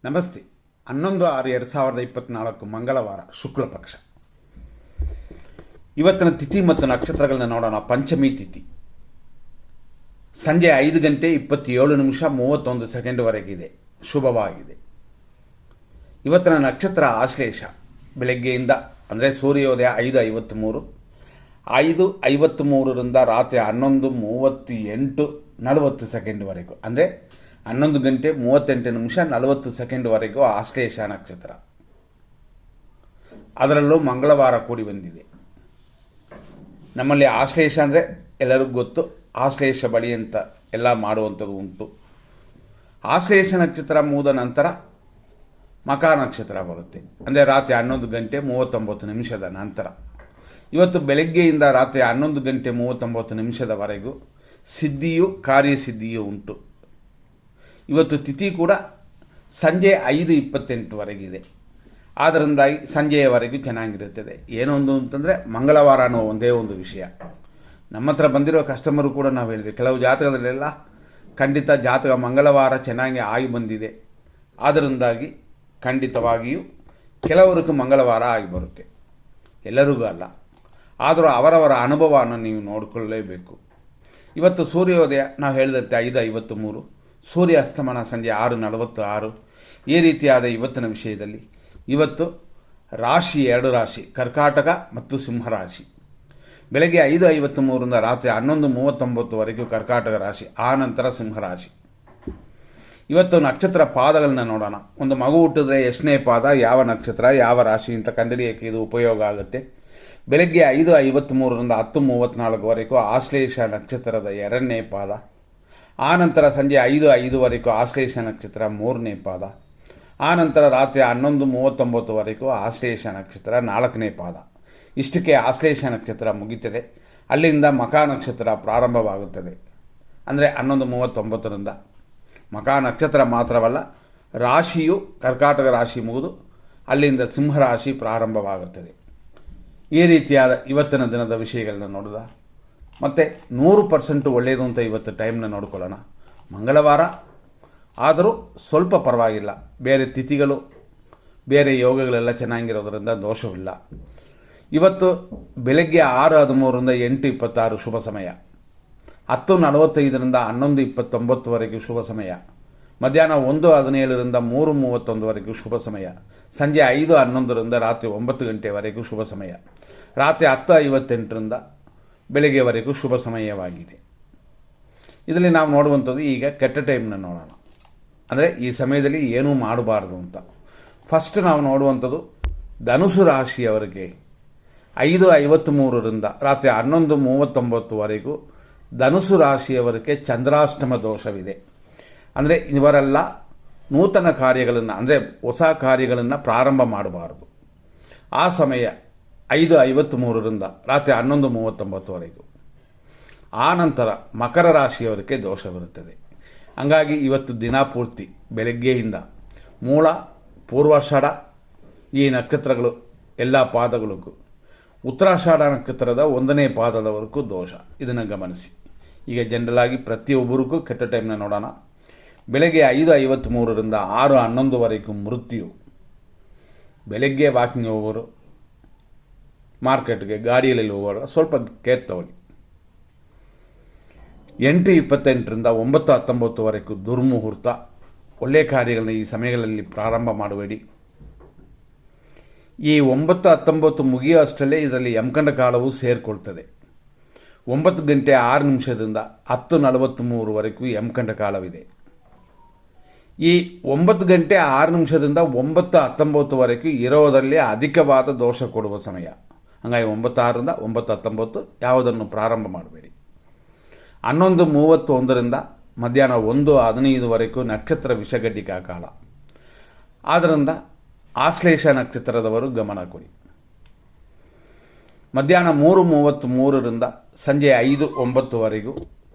ನಮಸ್ತೆ. 11/6/2024 ಮಂಗಳವಾರ ಶುಕ್ಲ ಪಕ್ಷ. ಇವತ್ತಿನ ತಿಥಿ ಮತ್ತು ನಕ್ಷತ್ರಗಳನ್ನ ನೋಡೋಣ. ಪಂಚಮಿ ತಿಥಿ ಸಂಜೆ 5:27:31 ಶುಭವಾಗಿದೆ. ಇವತ್ತಿನ ನಕ್ಷತ್ರ ಆಶ್ಲೇಷ. ಬೆಳಗ್ಗೆಯಿಂದ ಅಂದರೆ ಸೂರ್ಯೋದಯ 5:53, 5:53ರಿಂದ ರಾತ್ರಿ 11:38:40 ಅಂದರೆ 11:38:40 ಆಶ್ಲೇಷ ನಕ್ಷತ್ರ. ಅದರಲ್ಲೂ ಮಂಗಳವಾರ ಕೂಡಿ ಬಂದಿದೆ. ನಮ್ಮಲ್ಲಿ ಆಶ್ಲೇಷ ಅಂದರೆ ಎಲ್ಲರಿಗೂ ಗೊತ್ತು. ಆಶ್ಲೇಷ ಬಳಿ ಅಂತ ಎಲ್ಲ ಮಾಡುವಂಥದ್ದು ಉಂಟು. ಆಶ್ಲೇಷ ನಕ್ಷತ್ರ ಮುಗಿದ ನಂತರ ಮಕಾ ನಕ್ಷತ್ರ ಬರುತ್ತೆ. ಅಂದರೆ ರಾತ್ರಿ 11:39 ನಂತರ. ಇವತ್ತು ಬೆಳಗ್ಗೆಯಿಂದ ರಾತ್ರಿ 11:39 ಸಿದ್ಧಿಯು ಕಾರ್ಯಸಿದ್ಧಿಯೂ ಉಂಟು. ಇವತ್ತು ತಿಥಿ ಕೂಡ ಸಂಜೆ 5:28 ಆದ್ದರಿಂದಾಗಿ ಸಂಜೆಯವರೆಗೂ ಚೆನ್ನಾಗಿರುತ್ತದೆ. ಏನೊಂದು ಅಂತಂದರೆ ಮಂಗಳವಾರ ಅನ್ನೋ ಒಂದೇ ಒಂದು ವಿಷಯ. ನಮ್ಮ ಹತ್ರ ಬಂದಿರೋ ಕಸ್ಟಮರು ಕೂಡ ನಾವು ಹೇಳಿದೆ, ಕೆಲವು ಜಾತಕದಲ್ಲೆಲ್ಲ ಖಂಡಿತ ಜಾತಕ ಮಂಗಳವಾರ ಚೆನ್ನಾಗಿ ಆಗಿ ಬಂದಿದೆ, ಆದ್ದರಿಂದಾಗಿ ಖಂಡಿತವಾಗಿಯೂ ಕೆಲವರಿಗೂ ಮಂಗಳವಾರ ಆಗಿ ಬರುತ್ತೆ, ಎಲ್ಲರಿಗೂ ಅಲ್ಲ. ಆದರೂ ಅವರವರ ಅನುಭವವನ್ನು ನೀವು ನೋಡಿಕೊಳ್ಳಲೇಬೇಕು. ಇವತ್ತು ಸೂರ್ಯೋದಯ ನಾವು ಹೇಳಿದಂತೆ 5:53, ಸೂರ್ಯ ಅಸ್ತಮನ ಸಂಜೆ 6:46. ಈ ರೀತಿಯಾದ ಇವತ್ತಿನ ವಿಷಯದಲ್ಲಿ ಇವತ್ತು ರಾಶಿ 2 ರಾಶಿ, ಕರ್ಕಾಟಕ ಮತ್ತು ಸಿಂಹರಾಶಿ. ಬೆಳಗ್ಗೆ 5:53ರಿಂದ ರಾತ್ರಿ 11:39 ಕರ್ಕಾಟಕ ರಾಶಿ, ಆ ನಂತರ ಸಿಂಹರಾಶಿ. ಇವತ್ತು ನಕ್ಷತ್ರ ಪಾದಗಳನ್ನ ನೋಡೋಣ. ಒಂದು ಮಗು ಹುಟ್ಟಿದ್ರೆ ಎಷ್ಟನೇ ಪಾದ, ಯಾವ ನಕ್ಷತ್ರ, ಯಾವ ರಾಶಿ ಅಂತ ಕಂಡುಹಿಡಿಯೋಕ್ಕೆ ಇದು ಉಪಯೋಗ ಆಗುತ್ತೆ. ಬೆಳಗ್ಗೆ 5:53ರಿಂದ 10:34 ಆಶ್ಲೇಷ ನಕ್ಷತ್ರದ 2ನೇ ಪಾದ. ಆ ನಂತರ ಸಂಜೆ 5:05 ಆಶ್ಲೇಷ ನಕ್ಷತ್ರ 3ನೇ ಪಾದ. ಆ ನಂತರ ರಾತ್ರಿ 11:39 ಆಶ್ಲೇಷ ನಕ್ಷತ್ರ 4ನೇ ಪಾದ. ಇಷ್ಟಕ್ಕೆ ಆಶ್ಲೇಷ ನಕ್ಷತ್ರ ಮುಗಿತದೆ. ಅಲ್ಲಿಂದ ಮಕಾ ನಕ್ಷತ್ರ ಪ್ರಾರಂಭವಾಗುತ್ತದೆ. ಅಂದರೆ 11:39ರಿಂದ ಮಕಾ ನಕ್ಷತ್ರ ಮಾತ್ರವಲ್ಲ, ರಾಶಿಯು ಕರ್ಕಾಟಕ ರಾಶಿ ಮುಗಿದು ಅಲ್ಲಿಂದ ಸಿಂಹರಾಶಿ ಪ್ರಾರಂಭವಾಗುತ್ತದೆ. ಈ ರೀತಿಯಾದ ಇವತ್ತಿನ ದಿನದ ವಿಷಯಗಳನ್ನ ನೋಡಿದ ಮತ್ತು 100% ಒಳ್ಳೆಯದು ಅಂತ ಇವತ್ತು ಟೈಮ್ನ ನೋಡ್ಕೊಳ್ಳೋಣ. ಮಂಗಳವಾರ ಆದರೂ ಸ್ವಲ್ಪ ಪರವಾಗಿಲ್ಲ, ಬೇರೆ ತಿಥಿಗಳು ಬೇರೆ ಯೋಗಗಳೆಲ್ಲ ಚೆನ್ನಾಗಿರೋದರಿಂದ ದೋಷವಿಲ್ಲ. ಇವತ್ತು ಬೆಳಗ್ಗೆ 6:13ರಿಂದ 8:26 ಶುಭ ಸಮಯ, 10:45ರಿಂದ 11:29 ಶುಭ ಸಮಯ, ಮಧ್ಯಾಹ್ನ 1:17ರಿಂದ 3:31 ಶುಭ ಸಮಯ, ಸಂಜೆ 5:11ರಿಂದ ರಾತ್ರಿ 9 ಗಂಟೆವರೆಗೂ ಶುಭ ಸಮಯ, ರಾತ್ರಿ 10:58ರಿಂದ ಬೆಳಗ್ಗೆವರೆಗೂ ಶುಭ ಸಮಯವಾಗಿದೆ. ಇದರಲ್ಲಿ ನಾವು ನೋಡುವಂಥದ್ದು ಈಗ ಕೆಟ್ಟ ಟೈಮ್ನ ನೋಡೋಣ. ಅಂದರೆ ಈ ಸಮಯದಲ್ಲಿ ಏನೂ ಮಾಡಬಾರ್ದು ಅಂತ. ಫಸ್ಟ್ ನಾವು ನೋಡುವಂಥದ್ದು ಧನುಸು ರಾಶಿಯವರಿಗೆ 5:53ರಿಂದ ರಾತ್ರಿ 11:39 ಧನುಸು ರಾಶಿಯವರಿಗೆ ಚಂದ್ರಾಷ್ಟಮ ದೋಷವಿದೆ. ಅಂದರೆ ಇವರೆಲ್ಲ ನೂತನ ಕಾರ್ಯಗಳನ್ನು, ಅಂದರೆ ಹೊಸ ಕಾರ್ಯಗಳನ್ನು ಪ್ರಾರಂಭ ಮಾಡಬಾರದು. ಆ ಸಮಯ 5:53ರಿಂದ ರಾತ್ರಿ 11:39. ಆ ನಂತರ ಮಕರ ರಾಶಿಯವರಿಗೆ ದೋಷವಿರುತ್ತದೆ. ಹಂಗಾಗಿ ಇವತ್ತು ದಿನ ಪೂರ್ತಿ ಬೆಳಗ್ಗೆಯಿಂದ ಮೂಲ, ಪೂರ್ವಾಷಾಢ ಈ ನಕ್ಷತ್ರಗಳು ಎಲ್ಲ ಪಾದಗಳಿಗೂ, ಉತ್ತರಾಷಾಢ ನಕ್ಷತ್ರದ 1ನೇ ಪಾದದವರೆಗೂ ದೋಷ. ಇದನ್ನು ಗಮನಿಸಿ. ಈಗ ಜನರಲ್ ಆಗಿ ಪ್ರತಿಯೊಬ್ಬರಿಗೂ ಕೆಟ್ಟ ಟೈಮ್ನ ನೋಡೋಣ. ಬೆಳಗ್ಗೆ 5:53ರಿಂದ 6:11 ಮೃತ್ಯು. ಬೆಳಗ್ಗೆ ವಾಕಿಂಗ್ ಹೋಗೋರು, ಮಾರ್ಕೆಟ್ಗೆ ಗಾಡಿಯಲ್ಲಿ ಹೋಗೋರು ಸ್ವಲ್ಪ ಕೇರ್ ತಗೊಳ್ಳಿ. 8:28ರಿಂದ 9:19 ದುರ್ಮುಹೂರ್ತ. ಒಳ್ಳೆಯ ಕಾರ್ಯಗಳನ್ನ ಈ ಸಮಯಗಳಲ್ಲಿ ಪ್ರಾರಂಭ ಮಾಡಬೇಡಿ. ಈ 9:19 ಮುಗಿಯೋ ಅಷ್ಟರಲ್ಲೇ ಇದರಲ್ಲಿ ಯಮಕಂಡ ಕಾಲವು ಸೇರಿಕೊಳ್ತದೆ. 9:06ದಿಂದ 10:43 ಯಮಕಂಡ ಕಾಲವಿದೆ. ಈ 9:06ದಿಂದ 9:19 ಇರೋದರಲ್ಲಿ ಅಧಿಕವಾದ ದೋಷ ಕೊಡುವ ಸಮಯ. ಹಾಗಾಗಿ 9:06ರಿಂದ 9:19 ಯಾವುದನ್ನು ಪ್ರಾರಂಭ ಮಾಡಬೇಡಿ. 11:31ರಿಂದ ಮಧ್ಯಾಹ್ನ 1:15 ನಕ್ಷತ್ರ ವಿಷಗಡ್ಡಿಕಾ ಕಾಲ. ಆದ್ದರಿಂದ ಆಶ್ಲೇಷ ನಕ್ಷತ್ರದವರು ಗಮನ ಕೊಡಿ. ಮಧ್ಯಾಹ್ನ 3:33ರಿಂದ ಸಂಜೆ 5:09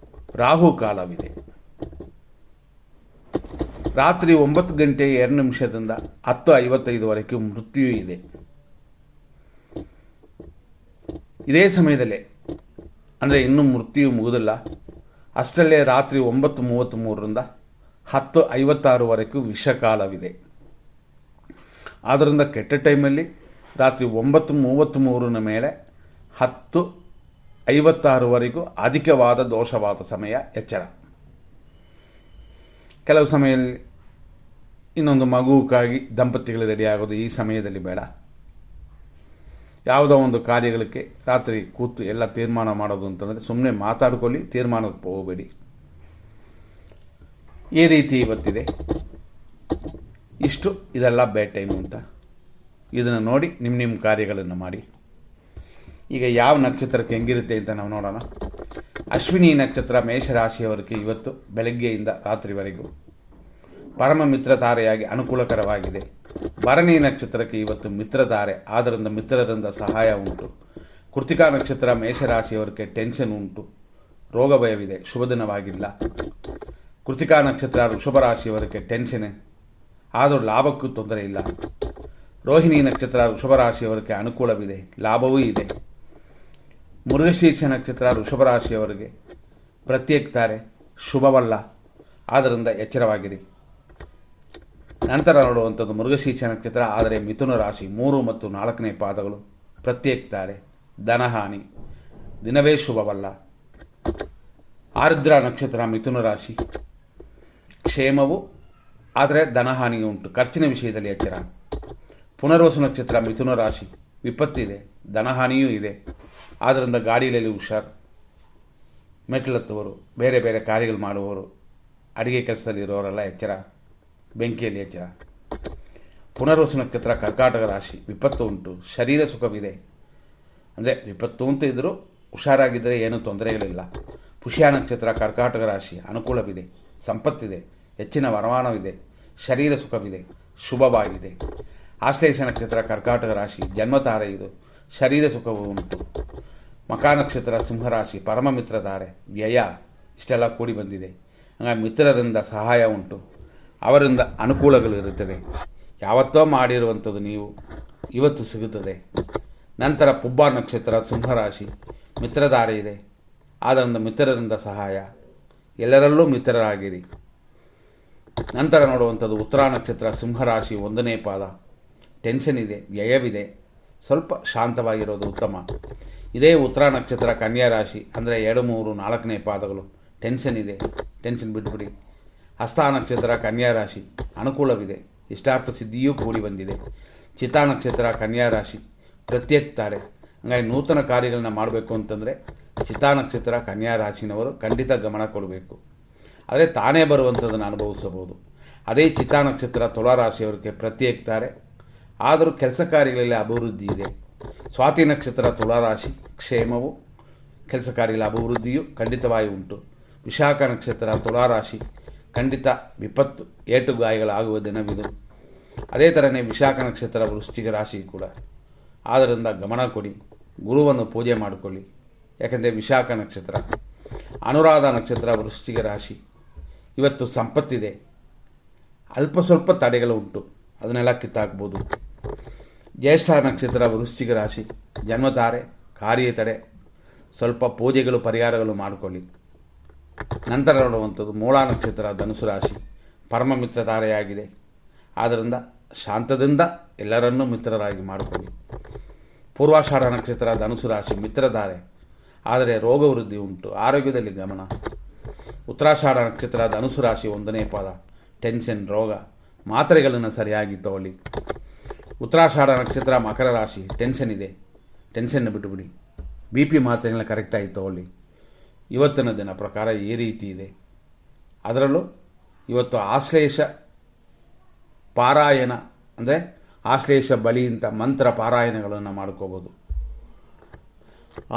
ರಾಹು ಕಾಲವಿದೆ. ರಾತ್ರಿ 9:02ದಿಂದ 10:55 ಮೃತ್ಯು ಇದೆ. ಇದೇ ಸಮಯದಲ್ಲೇ, ಅಂದರೆ ಇನ್ನೂ ಮೃತ್ಯು ಮುಗಿದಿಲ್ಲ, ಅಷ್ಟರಲ್ಲೇ ರಾತ್ರಿ 9:33ರಿಂದ 10:56 ವಿಷಕಾಲವಿದೆ. ಆದ್ದರಿಂದ ಕೆಟ್ಟ ಟೈಮಲ್ಲಿ ರಾತ್ರಿ 9:33 ಮೇಲೆ 10:56ವರೆಗೂ ಅಧಿಕವಾದ ದೋಷವಾದ ಸಮಯ. ಎಚ್ಚರ. ಕೆಲವು ಸಮಯದಲ್ಲಿ ಇನ್ನೊಂದು ಮಗುವಿಗಾಗಿ ದಂಪತಿಗಳು ರೆಡಿ ಆಗೋದು ಈ ಸಮಯದಲ್ಲಿ ಬೇಡ. ಯಾವುದೋ ಒಂದು ಕಾರ್ಯಗಳಿಗೆ ರಾತ್ರಿ ಕೂತು ಎಲ್ಲ ತೀರ್ಮಾನ ಮಾಡೋದು ಅಂತಂದರೆ ಸುಮ್ಮನೆ ಮಾತಾಡ್ಕೊಳ್ಳಿ, ತೀರ್ಮಾನಕ್ಕೆ ಹೋಗಬೇಡಿ. ಈ ರೀತಿ ಇವತ್ತಿದೆ. ಇದೆಲ್ಲ ಬ್ಯಾಡ್ ಟೈಮು ಅಂತ ಇದನ್ನು ನೋಡಿ ನಿಮ್ಮ ಕಾರ್ಯಗಳನ್ನು ಮಾಡಿ. ಈಗ ಯಾವ ನಕ್ಷತ್ರಕ್ಕೆ ಹೆಂಗಿರುತ್ತೆ ಅಂತ ನಾವು ನೋಡೋಣ. ಅಶ್ವಿನಿ ನಕ್ಷತ್ರ ಮೇಷರಾಶಿಯವರಿಗೆ ಇವತ್ತು ಬೆಳಗ್ಗೆಯಿಂದ ರಾತ್ರಿವರೆಗೂ ಪರಮ ಮಿತ್ರತಾರೆಯಾಗಿ ಅನುಕೂಲಕರವಾಗಿದೆ. ಭರಣಿ ನಕ್ಷತ್ರಕ್ಕೆ ಇವತ್ತು ಮಿತ್ರತಾರೆ, ಆದ್ದರಿಂದ ಮಿತ್ರರಿಂದ ಸಹಾಯ ಉಂಟು. ಕೃತಿಕಾ ನಕ್ಷತ್ರ ಮೇಷರಾಶಿಯವರಿಗೆ ಟೆನ್ಷನ್ ಉಂಟು, ರೋಗ ಭಯವಿದೆ, ಶುಭ ದಿನವಾಗಿಲ್ಲ. ಕೃತಿಕಾ ನಕ್ಷತ್ರ ವೃಷಭ ರಾಶಿಯವರಿಗೆ ಟೆನ್ಷನ್, ಆದರೂ ಲಾಭಕ್ಕೂ ತೊಂದರೆ ಇಲ್ಲ. ರೋಹಿಣಿ ನಕ್ಷತ್ರ ವೃಷಭ ರಾಶಿಯವರಿಗೆ ಅನುಕೂಲವಿದೆ, ಲಾಭವೂ ಇದೆ. ಮೃಗಶೀರ್ಷ ನಕ್ಷತ್ರ ವೃಷಭ ರಾಶಿಯವರಿಗೆ ಪ್ರತ್ಯೇಕ್ತಾರೆ, ಶುಭವಲ್ಲ, ಆದ್ದರಿಂದ ಎಚ್ಚರವಾಗಿರಿ. ನಂತರ ನೋಡುವಂಥದ್ದು ಮೃಗಶೀರ್ಷ ನಕ್ಷತ್ರ, ಆದರೆ ಮಿಥುನ ರಾಶಿ 3 ಮತ್ತು 4ನೇ ಪಾದಗಳು ಪ್ರತ್ಯೇಕ್ತಾರೆ, ಧನಹಾನಿ, ದಿನವೇ ಶುಭವಲ್ಲ. ಆರ್ದ್ರ ನಕ್ಷತ್ರ ಮಿಥುನ ರಾಶಿ ಕ್ಷೇಮವು, ಆದರೆ ಧನಹಾನಿಯೂ ಉಂಟು, ಖರ್ಚಿನ ವಿಷಯದಲ್ಲಿ ಎಚ್ಚರ. ಪುನರ್ವಸು ನಕ್ಷತ್ರ ಮಿಥುನ ರಾಶಿ ವಿಪತ್ತಿದೆ, ಧನಹಾನಿಯೂ ಇದೆ, ಆದ್ದರಿಂದ ಗಾಡಿಯಲ್ಲಿ ಹುಷಾರು. ಮೆಟ್ಲತ್ತುವರು, ಬೇರೆ ಬೇರೆ ಕಾರ್ಯಗಳು ಮಾಡುವವರು, ಅಡುಗೆ ಕೆಲಸದಲ್ಲಿರೋರೆಲ್ಲ ಎಚ್ಚರ, ಬೆಂಕಿಯಲ್ಲಿ ಎಚ್ಚರ. ಪುನರ್ವಸು ನಕ್ಷತ್ರ ಕರ್ಕಾಟಕ ರಾಶಿ ವಿಪತ್ತು ಉಂಟು, ಶರೀರ ಸುಖವಿದೆ. ಅಂದರೆ ವಿಪತ್ತು ಅಂತ ಇದ್ದರೂ ಹುಷಾರಾಗಿದ್ದರೆ ಏನೂ ತೊಂದರೆಗಳಿಲ್ಲ. ಪುಷ್ಯ ನಕ್ಷತ್ರ ಕರ್ಕಾಟಕ ರಾಶಿ ಅನುಕೂಲವಿದೆ, ಸಂಪತ್ತಿದೆ, ಹೆಚ್ಚಿನ ವರಮಾನವಿದೆ, ಶರೀರ ಸುಖವಿದೆ, ಶುಭವಾಗಿದೆ. ಆಶ್ಲೇಷ ನಕ್ಷತ್ರ ಕರ್ಕಾಟಕ ರಾಶಿ ಜನ್ಮತಾರೆ, ಇದು ಶರೀರ ಸುಖವು ಉಂಟು. ಮಕಾ ನಕ್ಷತ್ರ ಸಿಂಹರಾಶಿ ಪರಮ ಮಿತ್ರತಾರೆ, ವ್ಯಯ, ಇಷ್ಟೆಲ್ಲ ಕೂಡಿ ಬಂದಿದೆ. ಹಾಗಾಗಿ ಮಿತ್ರರಿಂದ ಸಹಾಯ ಉಂಟು, ಅವರಿಂದ ಅನುಕೂಲಗಳಿರುತ್ತದೆ. ಯಾವತ್ತೋ ಮಾಡಿರುವಂಥದ್ದು ನೀವು ಇವತ್ತು ಸಿಗುತ್ತದೆ. ನಂತರ ಪುಬ್ಬ ನಕ್ಷತ್ರ ಸಿಂಹರಾಶಿ ಮಿತ್ರಧಾರೆ ಇದೆ, ಆದ್ದರಿಂದ ಮಿತ್ರರಿಂದ ಸಹಾಯ, ಎಲ್ಲರಲ್ಲೂ ಮಿತ್ರರಾಗಿರಿ. ನಂತರ ನೋಡುವಂಥದ್ದು ಉತ್ತರ ನಕ್ಷತ್ರ ಸಿಂಹರಾಶಿ 1ನೇ ಪಾದ, ಟೆನ್ಷನ್ ಇದೆ, ವ್ಯಯವಿದೆ, ಸ್ವಲ್ಪ ಶಾಂತವಾಗಿರೋದು ಉತ್ತಮ. ಇದೇ ಉತ್ತರ ನಕ್ಷತ್ರ ಕನ್ಯಾ ರಾಶಿ, ಅಂದರೆ 2, 3, 4ನೇ ಪಾದಗಳು ಟೆನ್ಷನ್ ಇದೆ, ಟೆನ್ಷನ್ ಬಿಟ್ಬಿಡಿ. ಹಸ್ತ ನಕ್ಷತ್ರ ಕನ್ಯಾ ರಾಶಿ ಅನುಕೂಲವಿದೆ, ಇಷ್ಟಾರ್ಥ ಸಿದ್ಧಿಯೂ ಕೂಡಿ ಬಂದಿದೆ. ಚಿತಾ ನಕ್ಷತ್ರ ಕನ್ಯಾ ರಾಶಿ ಪ್ರತ್ಯೇಕ್ತಾರೆ, ಹಾಗಾಗಿ ನೂತನ ಕಾರ್ಯಗಳನ್ನ ಮಾಡಬೇಕು ಅಂತಂದರೆ ಚಿತಾ ನಕ್ಷತ್ರ ಕನ್ಯಾ ರಾಶಿನವರು ಖಂಡಿತ ಗಮನ ಕೊಡಬೇಕು, ಆದರೆ ತಾನೇ ಬರುವಂಥದ್ದನ್ನು ಅನುಭವಿಸಬಹುದು. ಅದೇ ಚಿತಾ ನಕ್ಷತ್ರ ತುಲಾ ರಾಶಿಯವರಿಗೆ ಪ್ರತ್ಯೇಕ್ತಾರೆ, ಆದರೂ ಕೆಲಸ ಕಾರ್ಯಗಳಲ್ಲಿ ಅಭಿವೃದ್ಧಿ ಇದೆ. ಸ್ವಾತಿ ನಕ್ಷತ್ರ ತುಲಾರಾಶಿ ಕ್ಷೇಮವು, ಕೆಲಸ ಕಾರ್ಯಗಳ ಅಭಿವೃದ್ಧಿಯು ಖಂಡಿತವಾಗಿ ಉಂಟು. ವಿಶಾಖ ನಕ್ಷತ್ರ ತುಲಾರಾಶಿ ಖಂಡಿತ ವಿಪತ್ತು, ಏಟುಗಾಯಗಳಾಗುವ ದಿನವಿದು. ಅದೇ ಥರನೇ ವಿಶಾಖ ನಕ್ಷತ್ರ ವೃಶ್ಚಿಕ ರಾಶಿ ಕೂಡ, ಆದ್ದರಿಂದ ಗಮನ ಕೊಡಿ, ಗುರುವನ್ನು ಪೂಜೆ ಮಾಡಿಕೊಳ್ಳಿ, ಯಾಕೆಂದರೆ ವಿಶಾಖ ನಕ್ಷತ್ರ. ಅನುರಾಧ ನಕ್ಷತ್ರ ವೃಶ್ಚಿಕ ರಾಶಿ ಇವತ್ತು ಸಂಪತ್ತಿದೆ, ಅಲ್ಪ ಸ್ವಲ್ಪ ತಡೆಗಳು ಉಂಟು, ಅದನ್ನೆಲ್ಲ ಕಿತ್ತಾಕ್ಬೋದು. ಜ್ಯೇಷ್ಠ ನಕ್ಷತ್ರ ವೃಶ್ಚಿಕ ರಾಶಿ ಜನ್ಮತಾರೆ, ಕಾರ್ಯ ತಡೆ, ಸ್ವಲ್ಪ ಪೂಜೆಗಳು ಪರಿಹಾರಗಳು ಮಾಡಿಕೊಳ್ಳಿ. ನಂತರ ನೋಡುವಂಥದ್ದು ಮೂಲ ನಕ್ಷತ್ರ ಧನುಸು ರಾಶಿ ಪರಮ ಮಿತ್ರ ತಾರೆಯಾಗಿದೆ, ಆದ್ದರಿಂದ ಶಾಂತದಿಂದ ಎಲ್ಲರನ್ನೂ ಮಿತ್ರರಾಗಿ ಮಾಡಿಕೊಳ್ಳಿ. ಪೂರ್ವಾಷಾಢ ನಕ್ಷತ್ರ ಧನುಸು ರಾಶಿ ಮಿತ್ರಧಾರೆ, ಆದರೆ ರೋಗ ವೃದ್ಧಿ ಉಂಟು, ಆರೋಗ್ಯದಲ್ಲಿ ಗಮನ. ಉತ್ತರಾಷಾಢ ನಕ್ಷತ್ರ ಧನುಸು ರಾಶಿ 1ನೇ ಪಾದ, ಟೆನ್ಷನ್, ರೋಗ, ಮಾತ್ರೆಗಳನ್ನು ಸರಿಯಾಗಿ ತಗೊಳ್ಳಿ. ಉತ್ತರಾಷಾಢ ನಕ್ಷತ್ರ ಮಕರ ರಾಶಿ ಟೆನ್ಷನ್ ಇದೆ, ಟೆನ್ಷನ್ನ ಬಿಟ್ಟುಬಿಡಿ, BP ಮಾತ್ರೆಗಳನ್ನ ಕರೆಕ್ಟಾಗಿ ತಗೊಳ್ಳಿ. ಇವತ್ತಿನ ದಿನ ಪ್ರಕಾರ ಈ ರೀತಿ ಇದೆ. ಅದರಲ್ಲೂ ಇವತ್ತು ಆಶ್ಲೇಷ ಪಾರಾಯಣ, ಅಂದರೆ ಆಶ್ಲೇಷ ಬಲಿ ಅಂತ ಮಂತ್ರ ಪಾರಾಯಣಗಳನ್ನು ಮಾಡ್ಕೋಬೋದು.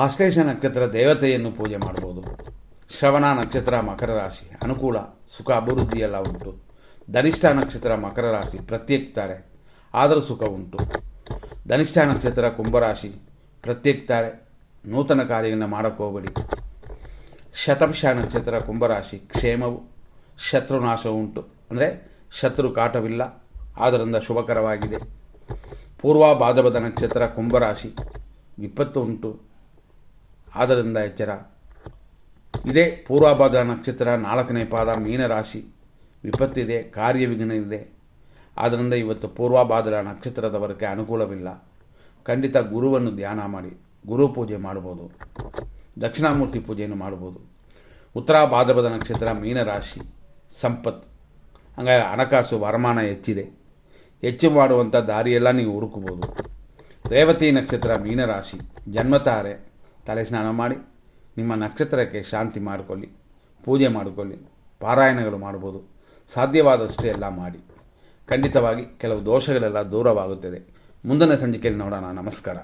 ಆಶ್ಲೇಷ ನಕ್ಷತ್ರ ದೇವತೆಯನ್ನು ಪೂಜೆ ಮಾಡ್ಬೋದು. ಶ್ರವಣ ನಕ್ಷತ್ರ ಮಕರ ರಾಶಿ ಅನುಕೂಲ, ಸುಖ, ಅಭಿವೃದ್ಧಿಯೆಲ್ಲ ಉಂಟು. ಧನಿಷ್ಠ ನಕ್ಷತ್ರ ಮಕರ ರಾಶಿ ಪ್ರತ್ಯೇಕ್ತಾರೆ, ಆದರೂ ಸುಖ ಉಂಟು. ಧನಿಷ್ಠ ನಕ್ಷತ್ರ ಕುಂಭರಾಶಿ ಪ್ರತ್ಯೇಕ್ತಾರೆ, ನೂತನ ಕಾರ್ಯಗಳನ್ನು ಮಾಡೋಕ್ಕೆ ಹೋಗಬೇಡಿ. ಶತಭಿಷ ನಕ್ಷತ್ರ ಕುಂಭರಾಶಿ ಕ್ಷೇಮವು, ಶತ್ರುನಾಶ ಉಂಟು, ಅಂದರೆ ಶತ್ರು ಕಾಟವಿಲ್ಲ, ಆದ್ದರಿಂದ ಶುಭಕರವಾಗಿದೆ. ಪೂರ್ವ ಭಾದ್ರಪದ ನಕ್ಷತ್ರ ಕುಂಭರಾಶಿ ವಿಪತ್ತು ಉಂಟು, ಆದ್ದರಿಂದ ಎಚ್ಚರ. ಇದೇ ಪೂರ್ವಭಾದ್ರ ನಕ್ಷತ್ರ 4ನೇ ಪಾದ ಮೀನರಾಶಿ ವಿಪತ್ತಿದೆ, ಕಾರ್ಯವಿಘ್ನ ಇದೆ, ಆದ್ದರಿಂದ ಇವತ್ತು ಪೂರ್ವಭಾದ್ರ ನಕ್ಷತ್ರದವರೆಗೆ ಅನುಕೂಲವಿಲ್ಲ. ಖಂಡಿತ ಗುರುವನ್ನು ಧ್ಯಾನ ಮಾಡಿ ಗುರು ಪೂಜೆ ಮಾಡ್ಬೋದು, ದಕ್ಷಿಣಾಮೂರ್ತಿ ಪೂಜೆಯನ್ನು ಮಾಡ್ಬೋದು. ಉತ್ತರ ಭಾದ್ರಪದ ನಕ್ಷತ್ರ ಮೀನರಾಶಿ, ಸಂಪತ್ತು, ಹಾಗಾಗಿ ಹಣಕಾಸು ವರಮಾನ ಹೆಚ್ಚು ಮಾಡುವಂಥ ದಾರಿಯೆಲ್ಲ ನೀವು ಹುಡುಕಬಹುದು. ರೇವತಿ ನಕ್ಷತ್ರ ಮೀನರಾಶಿ, ಜನ್ಮತಾರೆ ತಲೆ ಸ್ನಾನ ಮಾಡಿ ನಿಮ್ಮ ನಕ್ಷತ್ರಕ್ಕೆ ಶಾಂತಿ ಮಾಡಿಕೊಳ್ಳಿ, ಪೂಜೆ ಮಾಡಿಕೊಳ್ಳಿ, ಪಾರಾಯಣಗಳು ಮಾಡ್ಬೋದು. ಸಾಧ್ಯವಾದಷ್ಟು ಎಲ್ಲ ಮಾಡಿ. ಖಂಡಿತವಾಗಿ ಕೆಲವು ದೋಷಗಳೆಲ್ಲ ದೂರವಾಗುತ್ತದೆ. ಮುಂದಿನ ಸಂಚಿಕೆಯಲ್ಲಿ ನೋಡೋಣ. ನಮಸ್ಕಾರ.